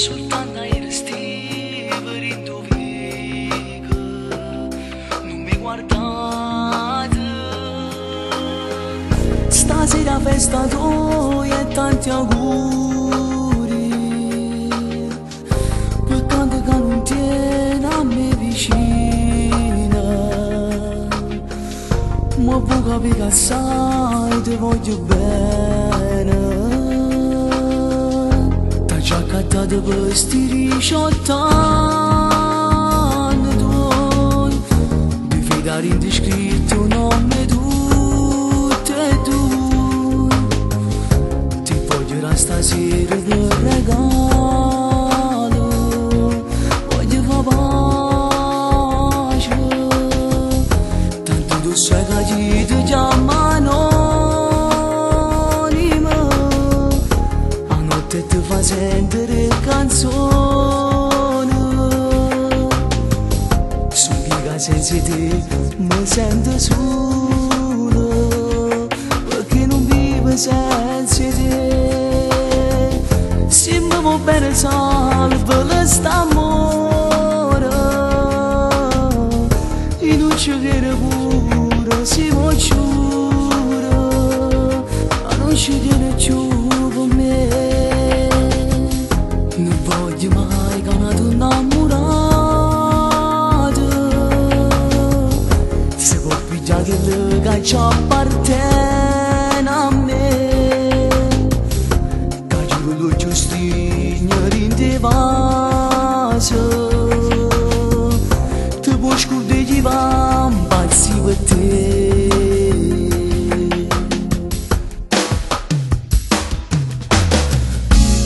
soltanto ai resti per il tuo vico, non mi guardate. Stasera festa tua e tanti auguri, peccato che non tieni a me vicina, ma puoi capire che sai ti voglio bene. T'ha già accattato per sti 18 anni tuoi, di fidare indiscritto un nome tutte e due. Ti voglio stasera del regalo, voglio far pace, tanto tu sai che ti chiamano anonima, a notte ti fa sentire canzoni, subito senza te mi sento solo, perché non vivo senza te. Se mi va bene salvo l'amore, e non ci chiede pure si può giuro, ma non ci tiene più con me. Non voglio mai che una donna innamorata se può pigliare che ci appartiene a me, che giuro lo giustino in te vaso, ti può scordare chi va impazzi per te.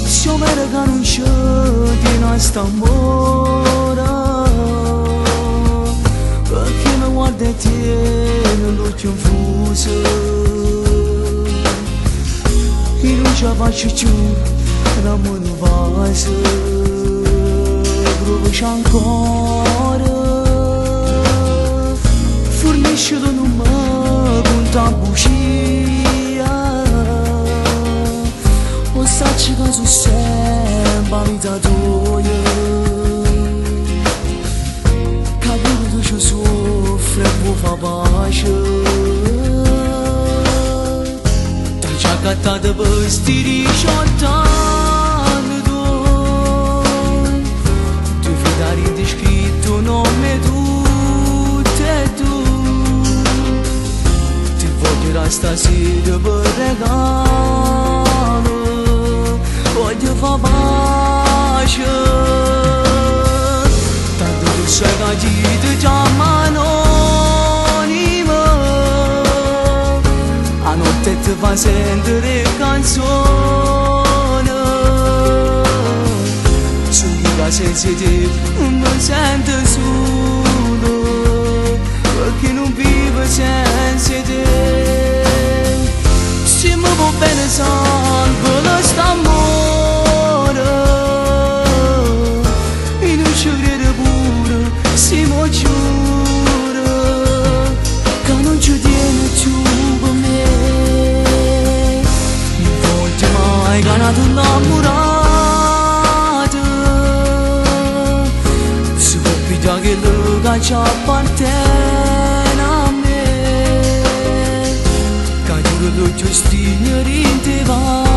Siamo che non c'è di nostro amore, perché mi guarda e tiene l'occhio infuso, e non ci faccio più l'amore non vaso, provaci ancora, fornisci da non mi conta bugia, o sacci che sono sempre la vita tua, capito tu ci soffri e puoi far pace. T'ha già accattato per sti 18 anni tuoi, ti fidare indiscritto un nome tutte e due. Ti voglio stasera per regalo, voglio far pace, tanto tu sai che ti chiamano anonima, a notte ti fa sentire canzoni, subito senza te mi sento solo, perché non vivo senza te. Se mi va bene salvo l'amore, e non ci crede pure si può giuro, che non ci tiene più con me. Non voglio mai che una donna innamorata si può pigliare che ci appartiene a me, che giuro lo giustino in te va.